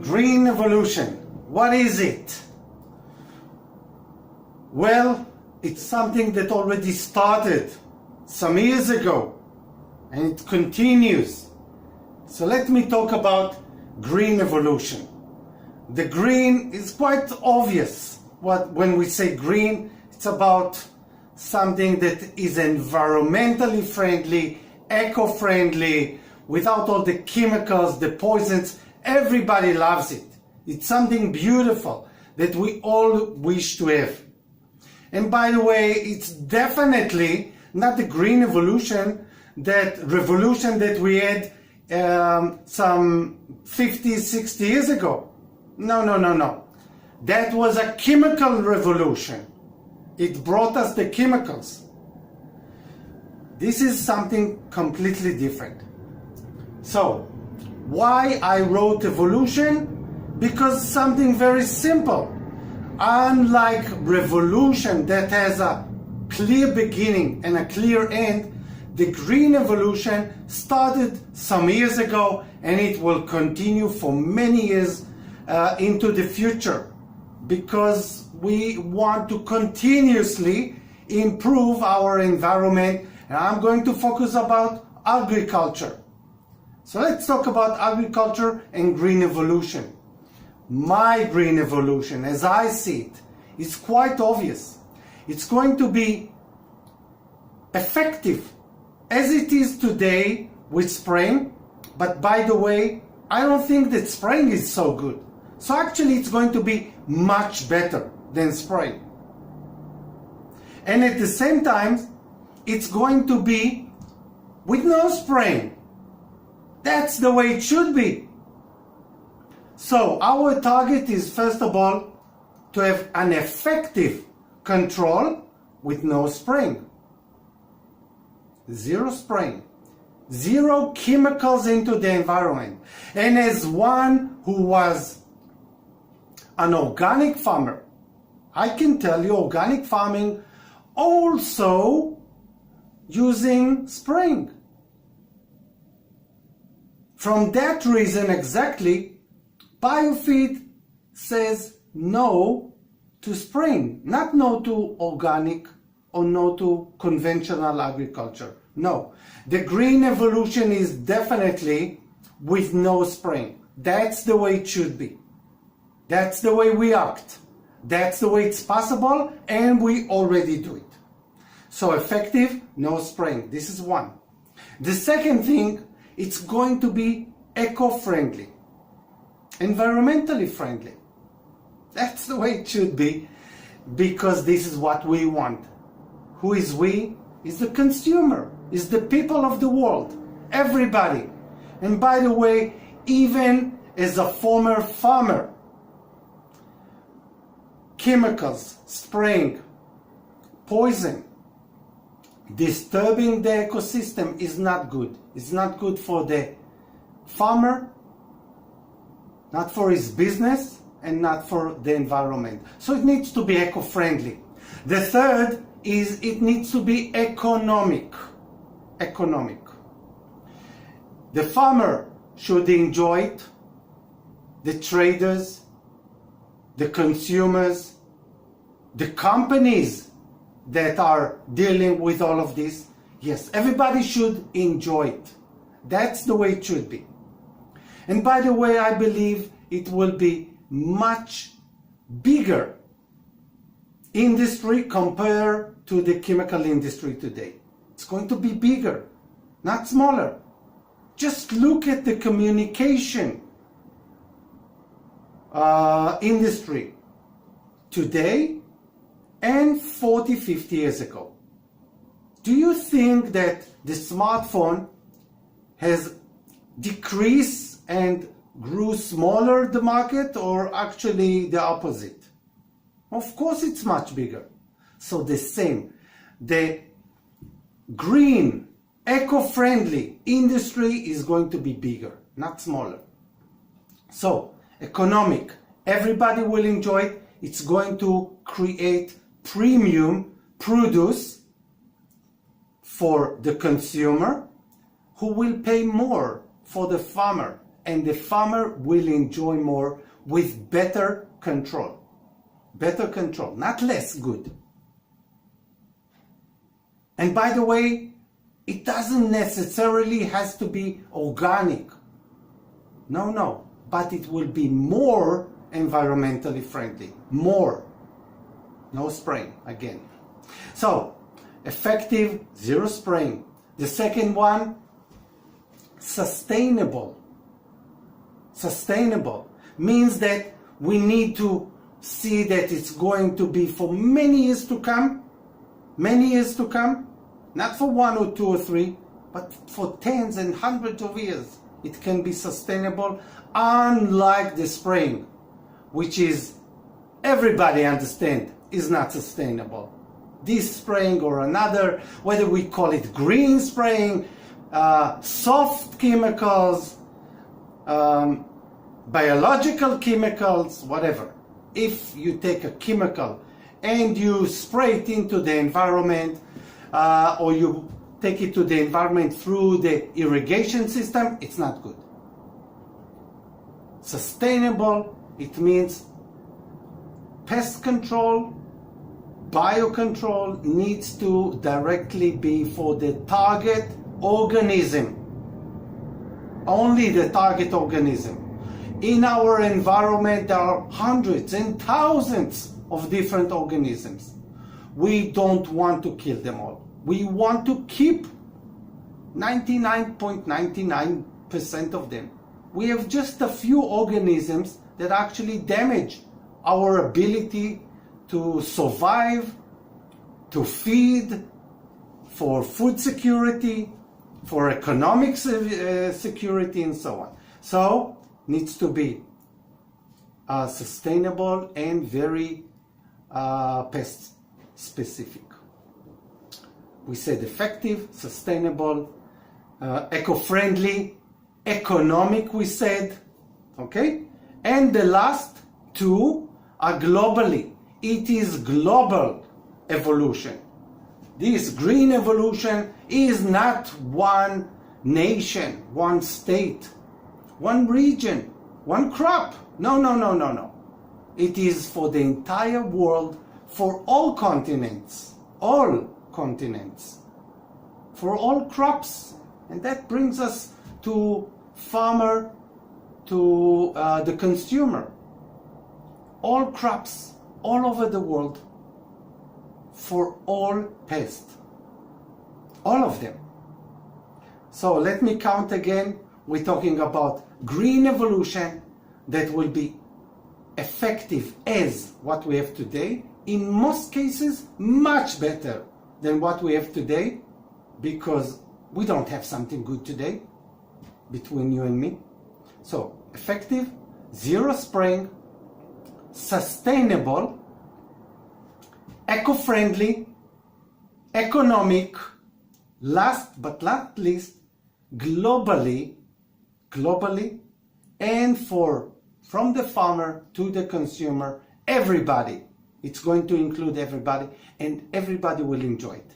Green evolution, what is it? Well, it's something that already started some years ago and it continues. So let me talk about green evolution. The green is quite obvious. When we say green, it's about something that is environmentally friendly, eco-friendly, without all the chemicals, the poisons. Everybody loves it. It's something beautiful that we all wish to have. And by the way, it's definitely not the green evolution, that revolution that we had some 50, 60 years ago. No. That was a chemical revolution. It brought us the chemicals. This is something completely different. So, why I wrote evolution? Because something very simple. Unlike revolution that has a clear beginning and a clear end, the green evolution started some years ago and it will continue for many years into the future, because we want to continuously improve our environment. And I'm going to focus about agriculture. So let's talk about agriculture and green evolution. My green evolution, as I see it, is quite obvious. It's going to be effective as it is today with spraying, but by the way, I don't think that spraying is so good. So actually it's going to be much better than spraying. And at the same time, it's going to be with no spraying. That's the way it should be. So our target is, first of all, to have an effective control with no spraying. Zero spraying. Zero chemicals into the environment. And as one who was an organic farmer, I can tell you organic farming also using spraying. From that reason exactly, Biofeed says no to spraying, not no to organic or no to conventional agriculture. No, the green evolution is definitely with no spraying. That's the way it should be. That's the way we act. That's the way it's possible, and we already do it. So effective, no spraying. This is one. The second thing, it's going to be eco-friendly, environmentally friendly. That's the way it should be, because this is what we want. Who is we? Is the consumer, is the people of the world, everybody. And by the way, even as a former farmer, chemicals, spraying, poison, disturbing the ecosystem is not good. It's not good for the farmer, not for his business, and not for the environment. So it needs to be eco-friendly. The third is it needs to be economic. Economic. The farmer should enjoy it, the traders, the consumers, the companies that are dealing with all of this. Yes, everybody should enjoy it. That's the way it should be. And by the way, I believe it will be much bigger industry compared to the chemical industry today. It's going to be bigger, not smaller. Just look at the communication industry today and 40, 50 years ago. Do you think that the smartphone has decreased and grew smaller the market, or actually the opposite? Of course it's much bigger. So the same. The green, eco-friendly industry is going to be bigger, not smaller. So economic, everybody will enjoy it. It's going to create premium produce for the consumer, who will pay more for the farmer. and the farmer will enjoy more with better control. Better control, not less good. And by the way, it doesn't necessarily has to be organic. No, but it will be more environmentally friendly. More. No spraying again. So, effective, zero spraying. The second one, sustainable. Sustainable means that we need to see that it's going to be for many years to come. Many years to come. Not for 1 or 2 or 3, but for tens and hundreds of years. It can be sustainable, unlike the spraying, which is, everybody understand, is not sustainable. This spraying or another, whether we call it green spraying, soft chemicals, biological chemicals, whatever. If you take a chemical and you spray it into the environment, or you take it to the environment through the irrigation system, it's not good. Sustainable, it means pest control, biocontrol needs to directly be for the target organism. Only the target organism. In our environment, there are hundreds and thousands of different organisms. We don't want to kill them all. We want to keep 99.99% of them. We have just a few organisms that actually damage our ability to survive, to feed, for food security, for economic security, and so on. So, needs to be sustainable and very pest specific. We said effective, sustainable, eco-friendly, economic, we said, okay? And the last two are globally. It is global evolution. This green evolution is not one nation, one state, one region, one crop. No. It is for the entire world, for all continents, for all crops. And that brings us to farmer, to the consumer. All crops, all over the world, for all pests. All of them. So let me count again. We're talking about green evolution that will be effective as what we have today. In most cases, much better than what we have today, because we don't have something good today between you and me. So effective, zero spraying, sustainable, eco-friendly, economic, last but not least, globally, and from the farmer to the consumer, everybody. It's going to include everybody, and everybody will enjoy it.